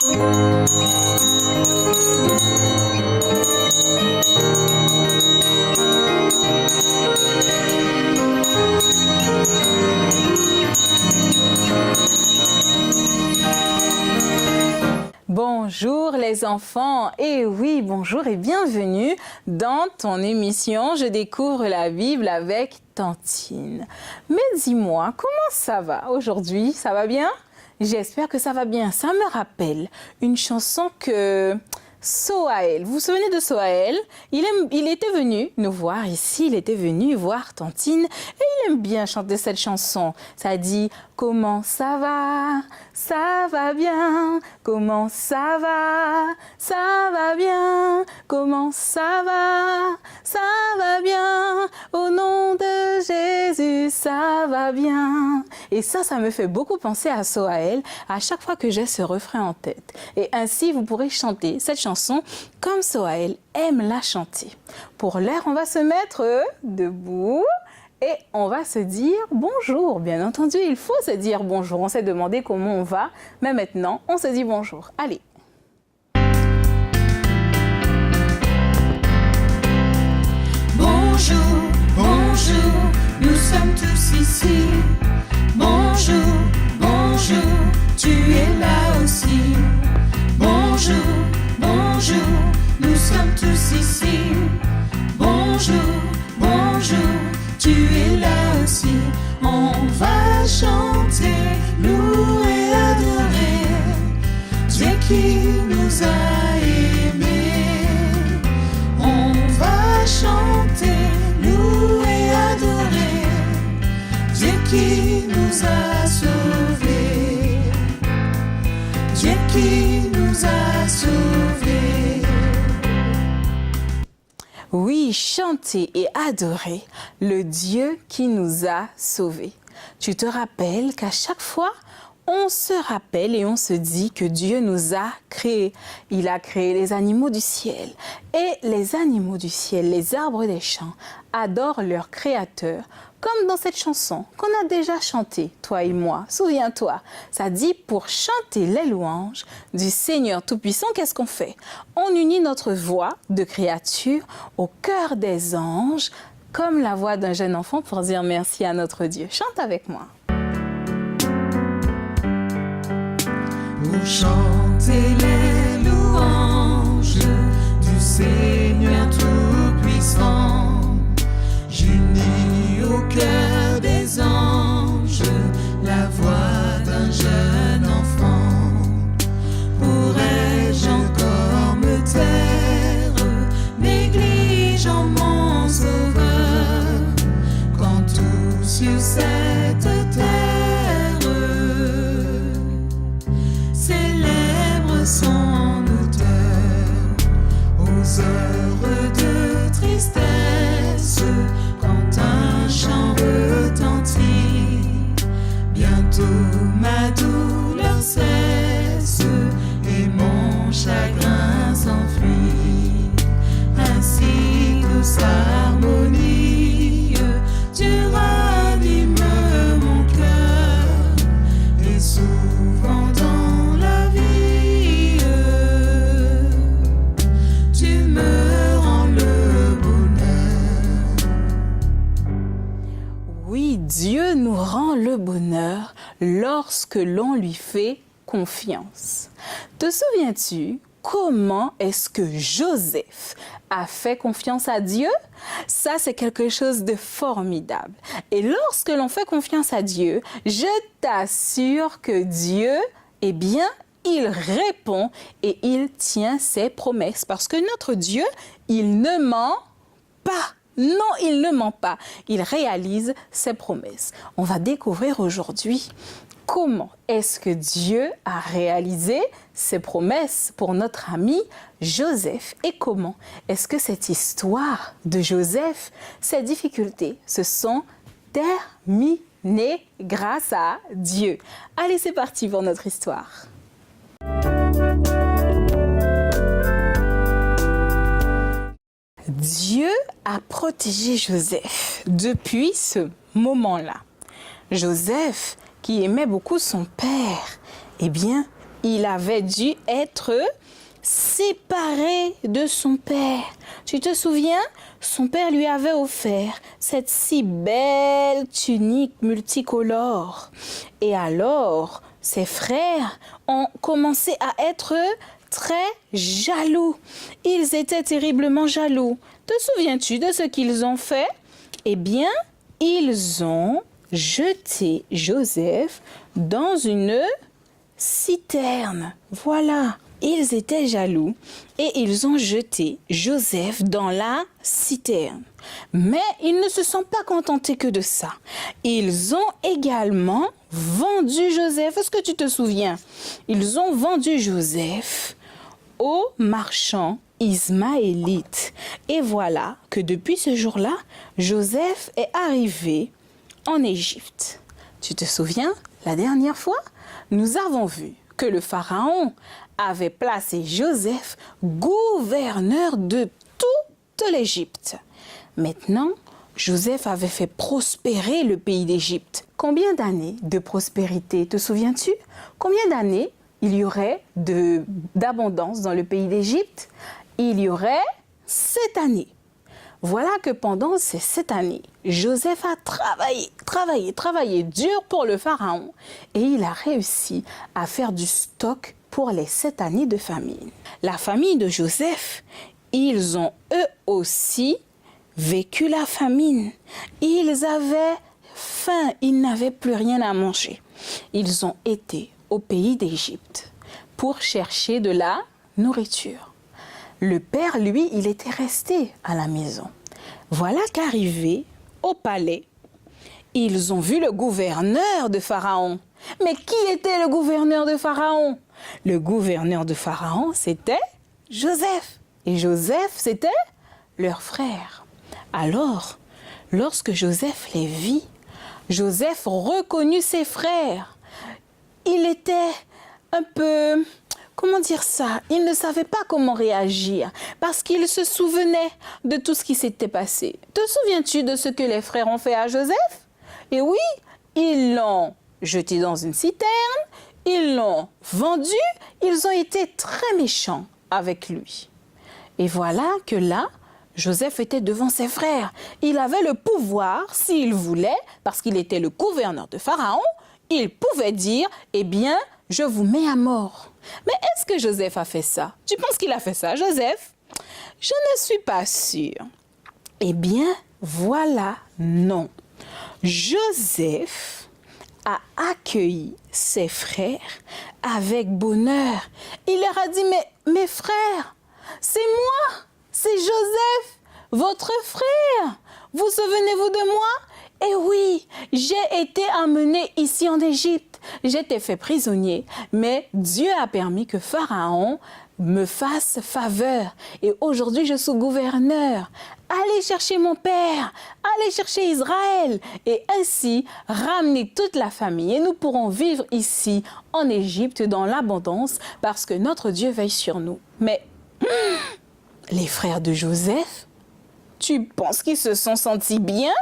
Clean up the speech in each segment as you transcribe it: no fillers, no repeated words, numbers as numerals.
Bonjour les enfants, et oui, bonjour et bienvenue dans ton émission Je découvre la Bible avec Tantine. Mais dis-moi, comment ça va aujourd'hui? Ça va bien? J'espère que ça va bien. Ça me rappelle une chanson que Sohaël, vous vous souvenez de Sohaël? Il était venu nous voir ici, il était venu voir Tantine et il aime bien chanter cette chanson. Ça dit « Comment ça va? Ça va bien. Comment ça va? Ça va bien. Comment ça va? Ça va bien. Au nom de Jésus, ça va bien. » Et ça me fait beaucoup penser à Sohaël à chaque fois que j'ai ce refrain en tête. Et ainsi, vous pourrez chanter cette chanson comme Sohaël aime la chanter. Pour l'heure, on va se mettre debout et on va se dire bonjour. Bien entendu, il faut se dire bonjour. On s'est demandé comment on va, mais maintenant, on se dit bonjour. Allez. Bonjour, bonjour, nous sommes tous ici. Bonjour, bonjour, tu es là aussi. Bonjour, bonjour, nous sommes tous ici. Bonjour, bonjour, tu es là aussi. On va chanter, louer, adorer Dieu qui nous a aimés. On va chanter, louer, adorer Dieu qui nous a sauvés. Dieu qui nous a sauvés. Oui, chanter et adorer le Dieu qui nous a sauvés. Tu te rappelles qu'à chaque fois, on se rappelle et on se dit que Dieu nous a créés. Il a créé les animaux du ciel. Et les animaux du ciel, les arbres des champs, adorent leur créateur. Comme dans cette chanson qu'on a déjà chantée, toi et moi. Souviens-toi, ça dit pour chanter les louanges du Seigneur Tout-Puissant, qu'est-ce qu'on fait? On unit notre voix de créature au cœur des anges, comme la voix d'un jeune enfant pour dire merci à notre Dieu. Chante avec moi. Pour chanter les louanges du Seigneur Tout-Puissant, j'unis au cœur des anges la voix d'un jeune enfant. Pourrais-je encore me taire, négligeant mon sauveur, quand tout sur cette terre célèbre son auteur aux heures de tristesse. Quand un chant retentit, bientôt ma douleur cesse et mon chagrin s'enfuit. Ainsi douce harmonie, Dieu ranime mon cœur et souvent dans la vie, tu me rends le bonheur. Oui, Dieu nous rend le bonheur lorsque l'on lui fait confiance. Te souviens-tu comment est-ce que Joseph a fait confiance à Dieu? Ça, c'est quelque chose de formidable. Et lorsque l'on fait confiance à Dieu, je t'assure que Dieu, eh bien, il répond et il tient ses promesses. Parce que notre Dieu, il ne ment pas. Non, il ne ment pas. Il réalise ses promesses. On va découvrir aujourd'hui comment est-ce que Dieu a réalisé ses promesses pour notre ami Joseph et comment est-ce que cette histoire de Joseph, ses difficultés se sont terminées grâce à Dieu. Allez, c'est parti pour notre histoire. Dieu a protégé Joseph depuis ce moment-là. Joseph, qui aimait beaucoup son père, eh bien, il avait dû être séparé de son père. Tu te souviens? Son père lui avait offert cette si belle tunique multicolore. Et alors, ses frères ont commencé à être très jaloux. Ils étaient terriblement jaloux. Te souviens-tu de ce qu'ils ont fait? Eh bien, ils ont jeté Joseph dans une citerne. Voilà. Ils étaient jaloux et ils ont jeté Joseph dans la citerne. Mais ils ne se sont pas contentés que de ça. Ils ont également vendu Joseph. Est-ce que tu te souviens? Ils ont vendu Joseph aux marchands ismaélites. Et voilà que depuis ce jour-là, Joseph est arrivé en Égypte. Tu te souviens, la dernière fois, nous avons vu que le pharaon avait placé Joseph gouverneur de toute l'Égypte. Maintenant, Joseph avait fait prospérer le pays d'Égypte. Combien d'années de prospérité, te souviens-tu? Combien d'années il y aurait d'abondance dans le pays d'Égypte? Il y aurait 7 années. Voilà que pendant ces 7 années, Joseph a travaillé dur pour le pharaon et il a réussi à faire du stock pour les 7 années de famine. La famille de Joseph, ils ont eux aussi vécu la famine. Ils avaient faim, ils n'avaient plus rien à manger. Ils ont été au pays d'Égypte pour chercher de la nourriture. Le père, lui, il était resté à la maison. Voilà qu'arrivé au palais, ils ont vu le gouverneur de Pharaon. Mais qui était le gouverneur de Pharaon? Le gouverneur de Pharaon, c'était Joseph. Et Joseph, c'était leur frère. Alors, lorsque Joseph les vit, Joseph reconnut ses frères. Il était un peu... Comment dire ça? Il ne savait pas comment réagir parce qu'il se souvenait de tout ce qui s'était passé. Te souviens-tu de ce que les frères ont fait à Joseph? Et oui, ils l'ont jeté dans une citerne, ils l'ont vendu, ils ont été très méchants avec lui. Et voilà que là, Joseph était devant ses frères. Il avait le pouvoir, s'il voulait, parce qu'il était le gouverneur de Pharaon, il pouvait dire, eh bien, je vous mets à mort. Mais est-ce que Joseph a fait ça? Tu penses qu'il a fait ça, Joseph? Je ne suis pas sûre. Eh bien, voilà, non. Joseph a accueilli ses frères avec bonheur. Il leur a dit, mais mes frères, c'est moi, c'est Joseph, votre frère. Vous souvenez-vous de moi? Eh oui, j'ai été emmené ici en Égypte. J'ai été fait prisonnier, mais Dieu a permis que Pharaon me fasse faveur. Et aujourd'hui, je suis gouverneur. Allez chercher mon père, allez chercher Israël. Et ainsi, ramener toute la famille. Et nous pourrons vivre ici en Égypte dans l'abondance parce que notre Dieu veille sur nous. Mais les frères de Joseph, tu penses qu'ils se sont sentis bien?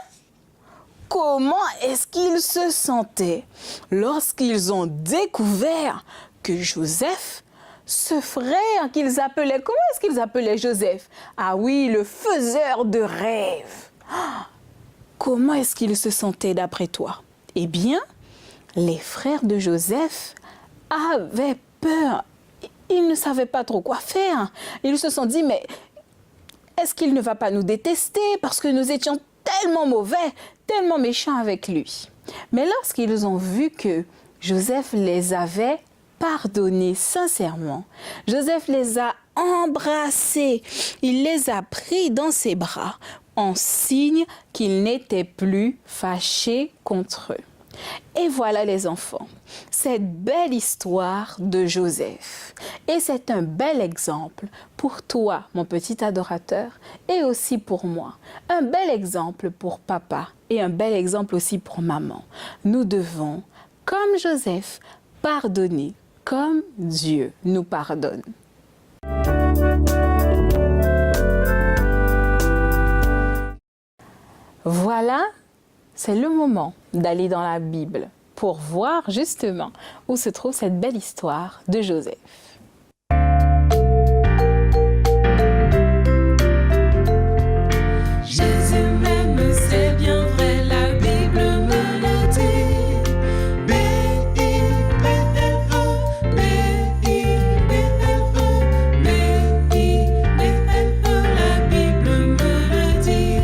Comment est-ce qu'ils se sentaient lorsqu'ils ont découvert que Joseph, ce frère qu'ils appelaient, comment est-ce qu'ils appelaient Joseph? Ah oui, le faiseur de rêves. Comment est-ce qu'ils se sentaient d'après toi? Eh bien, les frères de Joseph avaient peur. Ils ne savaient pas trop quoi faire. Ils se sont dit, mais est-ce qu'il ne va pas nous détester parce que nous étions tellement mauvais, tellement méchants avec lui? Mais lorsqu'ils ont vu que Joseph les avait pardonnés sincèrement, Joseph les a embrassés, il les a pris dans ses bras en signe qu'il n'était plus fâché contre eux. Et voilà les enfants, cette belle histoire de Joseph. Et c'est un bel exemple pour toi, mon petit adorateur, et aussi pour moi. Un bel exemple pour papa et un bel exemple aussi pour maman. Nous devons, comme Joseph, pardonner comme Dieu nous pardonne. Voilà. C'est le moment d'aller dans la Bible. pour voir justement où se trouve cette belle histoire de Joseph. Jésus m'aime, c'est bien vrai, la Bible me le dit. B-I-B-L-E, B-I-B-L-E, B-I-B-L-E, la Bible me le dit.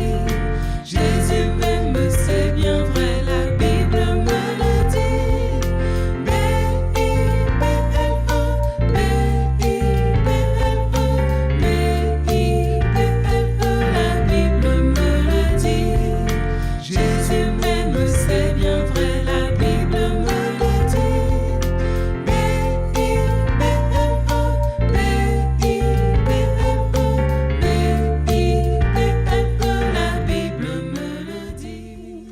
Jésus m'aime, c'est bien vrai, la Bible me le dit. B-I-B-L-E, B-I-B-L-E, la Bible me le dit. Jésus m'aime, c'est bien vrai, la Bible me le dit. B-I-B-L-E, B-I-B-L-E, la Bible me le dit.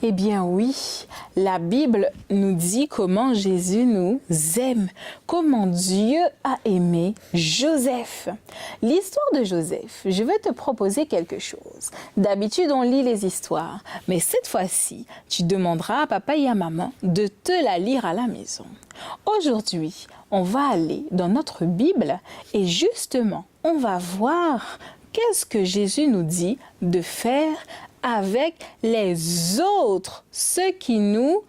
Eh bien oui, la Bible nous dit comment Jésus nous aime, comment Dieu a aimé Joseph. L'histoire de Joseph, je vais te proposer quelque chose. D'habitude, on lit les histoires, mais cette fois-ci, tu demanderas à papa et à maman de te la lire à la maison. Aujourd'hui, on va aller dans notre Bible et justement, on va voir qu'est-ce que Jésus nous dit de faire avec les autres, ceux qui nous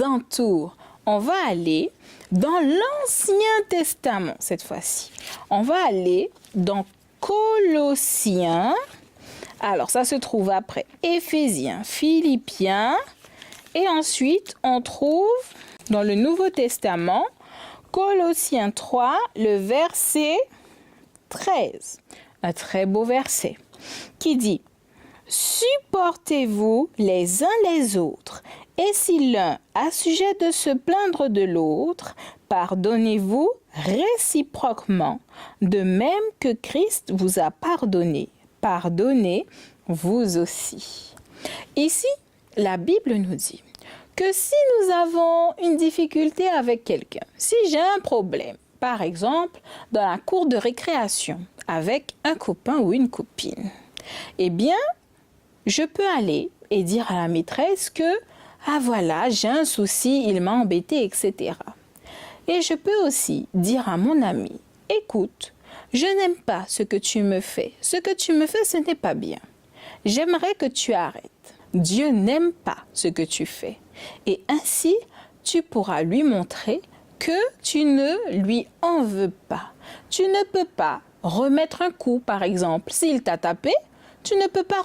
entourent. On va aller dans l'Ancien Testament cette fois-ci. On va aller dans Colossiens. Alors, ça se trouve après Éphésiens, Philippiens. Et ensuite, on trouve dans le Nouveau Testament, Colossiens 3, le verset 13. Un très beau verset qui dit « Supportez-vous les uns les autres, et si l'un a sujet de se plaindre de l'autre, pardonnez-vous réciproquement, de même que Christ vous a pardonné. Pardonnez vous aussi. » Ici, la Bible nous dit que si nous avons une difficulté avec quelqu'un, si j'ai un problème, par exemple, dans la cour de récréation avec un copain ou une copine, eh bien, je peux aller et dire à la maîtresse que « Ah voilà, j'ai un souci, il m'a embêté, etc. » Et je peux aussi dire à mon ami « Écoute, je n'aime pas ce que tu me fais. Ce que tu me fais, ce n'est pas bien. J'aimerais que tu arrêtes. Dieu n'aime pas ce que tu fais. » Et ainsi, tu pourras lui montrer que tu ne lui en veux pas. Tu ne peux pas remettre un coup, par exemple. S'il t'a tapé, tu ne peux pas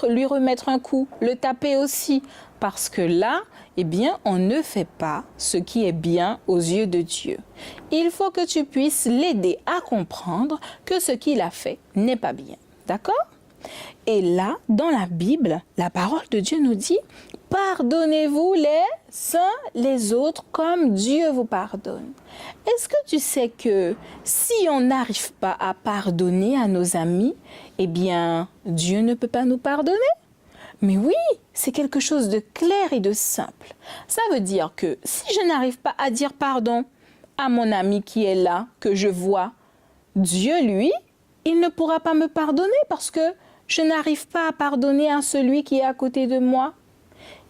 lui remettre un coup, le taper aussi. Parce que là, eh bien, on ne fait pas ce qui est bien aux yeux de Dieu. Il faut que tu puisses l'aider à comprendre que ce qu'il a fait n'est pas bien. D'accord ? Et là, dans la Bible, la parole de Dieu nous dit « Pardonnez-vous les uns les autres comme Dieu vous pardonne. » Est-ce que tu sais que si on n'arrive pas à pardonner à nos amis, eh bien, Dieu ne peut pas nous pardonner? Mais oui, c'est quelque chose de clair et de simple. Ça veut dire que si je n'arrive pas à dire pardon à mon ami qui est là, que je vois, Dieu, lui, il ne pourra pas me pardonner parce que je n'arrive pas à pardonner à celui qui est à côté de moi.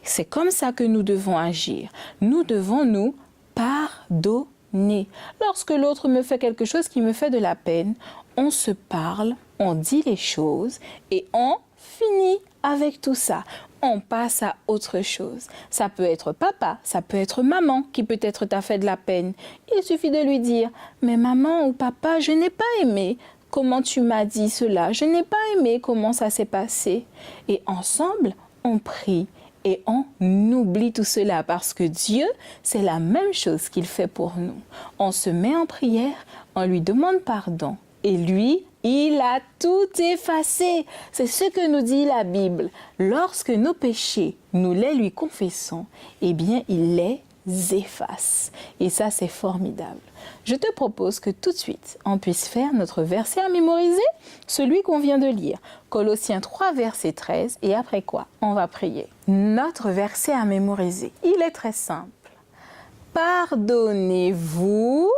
C'est comme ça que nous devons agir. Nous devons nous pardonner. Lorsque l'autre me fait quelque chose qui me fait de la peine, on se parle, on dit les choses et on finit avec tout ça. On passe à autre chose. Ça peut être papa, ça peut être maman qui peut-être t'a fait de la peine. Il suffit de lui dire « Mais maman ou papa, je n'ai pas aimé comment tu m'as dit cela. Je n'ai pas aimé comment ça s'est passé. » Et ensemble, on prie et on oublie tout cela parce que Dieu, c'est la même chose qu'il fait pour nous. On se met en prière, on lui demande pardon et lui, il a tout effacé. C'est ce que nous dit la Bible. Lorsque nos péchés, nous les lui confessons, eh bien, il les efface. Et ça, c'est formidable. Je te propose que tout de suite, on puisse faire notre verset à mémoriser, celui qu'on vient de lire. Colossiens 3, verset 13. Et après quoi? On va prier. Notre verset à mémoriser, il est très simple. Pardonnez-vous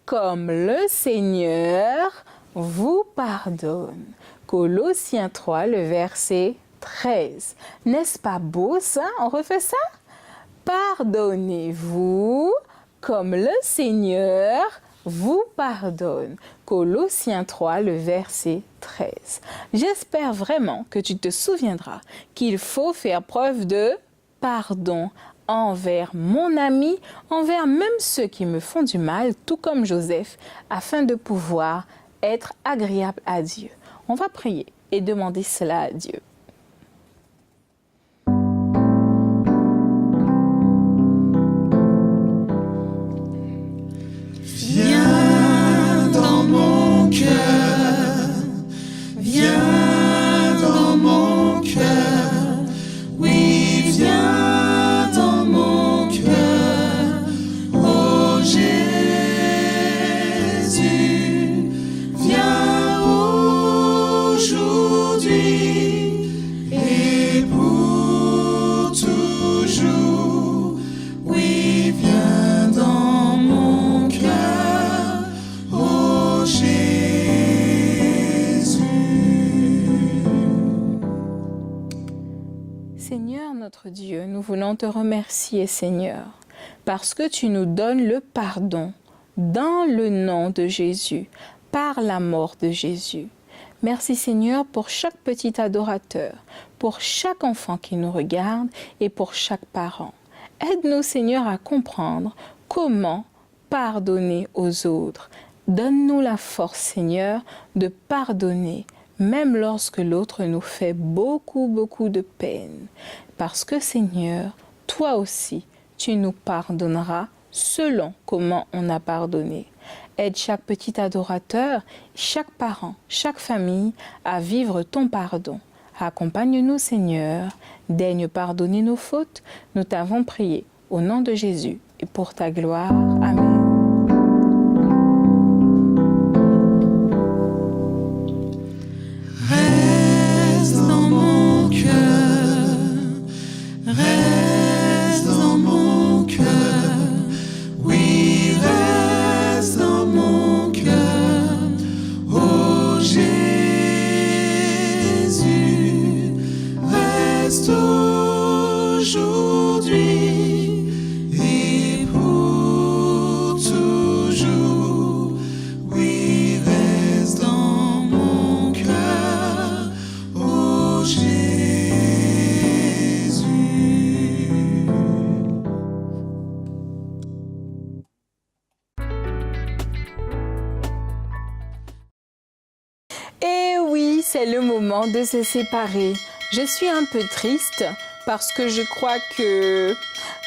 comme le Seigneur vous pardonne. Colossiens 3, le verset 13. N'est-ce pas beau ça? On refait ça? Pardonnez-vous comme le Seigneur vous pardonne. Colossiens 3, le verset 13. J'espère vraiment que tu te souviendras qu'il faut faire preuve de pardon envers mon ami, envers même ceux qui me font du mal, tout comme Joseph, afin de pouvoir être agréable à Dieu. On va prier et demander cela à Dieu. Viens dans mon cœur, viens dans mon cœur, oui, viens dans mon cœur, oh Jésus, viens aujourd'hui et pour toujours, oui, viens dans mon cœur. Seigneur notre Dieu, nous voulons te remercier, Seigneur, parce que tu nous donnes le pardon dans le nom de Jésus, par la mort de Jésus. Merci, Seigneur, pour chaque petit adorateur, pour chaque enfant qui nous regarde et pour chaque parent. Aide-nous, Seigneur, à comprendre comment pardonner aux autres. Donne-nous la force, Seigneur, de pardonner, même lorsque l'autre nous fait beaucoup de peine. Parce que, Seigneur, toi aussi, tu nous pardonneras selon comment on a pardonné. Aide chaque petit adorateur, chaque parent, chaque famille à vivre ton pardon. Accompagne-nous, Seigneur, daigne pardonner nos fautes. Nous t'avons prié au nom de Jésus et pour ta gloire. Amen. Reste dans mon cœur, reste dans mon cœur, oui, reste dans mon cœur, oh Jésus, reste aujourd'hui et pour toujours, oui, reste dans mon cœur, oh Jésus. Et oui, c'est le moment de se séparer. Je suis un peu triste parce que je crois que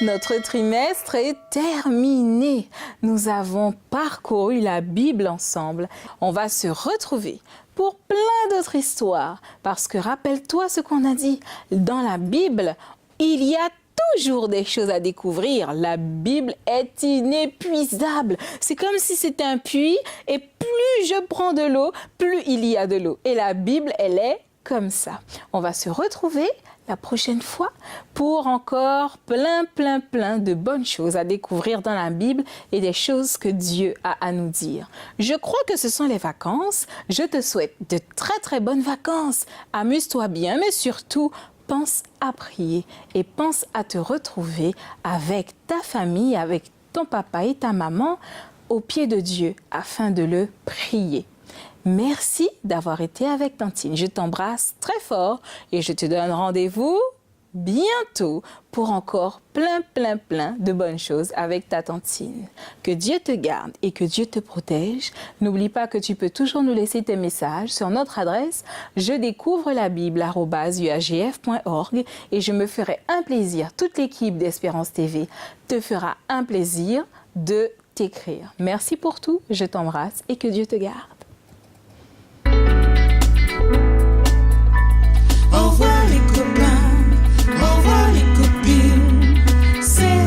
notre trimestre est terminé. Nous avons parcouru la Bible ensemble. On va se retrouver pour plein d'autres histoires parce que rappelle-toi ce qu'on a dit. Dans la Bible, il y a toujours des choses à découvrir. La Bible est inépuisable. C'est comme si c'était un puits et plus je prends de l'eau, plus il y a de l'eau. Et la Bible, elle est comme ça. On va se retrouver la prochaine fois pour encore plein de bonnes choses à découvrir dans la Bible et des choses que Dieu a à nous dire. Je crois que ce sont les vacances. Je te souhaite de très bonnes vacances. Amuse-toi bien, mais surtout, pense à prier et pense à te retrouver avec ta famille, avec ton papa et ta maman au pied de Dieu afin de le prier. Merci d'avoir été avec Tantine. Je t'embrasse très fort et je te donne rendez-vous bientôt pour encore plein de bonnes choses avec ta Tantine. Que Dieu te garde et que Dieu te protège. N'oublie pas que tu peux toujours nous laisser tes messages sur notre adresse jedécouvre-la-bible@uagf.org et je me ferai un plaisir, toute l'équipe d'Espérance TV te fera un plaisir de t'écrire. Merci pour tout, je t'embrasse et que Dieu te garde. Au revoir les copains, au revoir les copines, c'est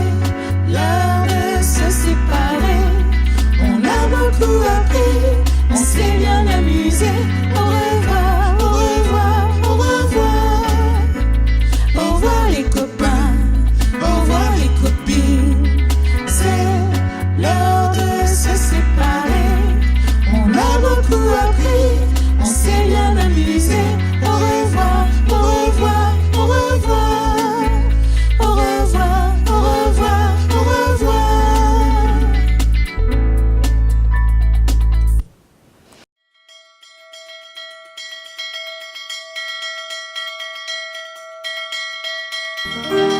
l'heure de se séparer. On a beaucoup appris, on s'est bien amusé. Au revoir, au revoir, au revoir. Au revoir les copains, au revoir les copines, c'est l'heure de se séparer. On a beaucoup appris, on s'est bien amusé. Au revoir, au revoir, au revoir, au revoir, au revoir. Tantine.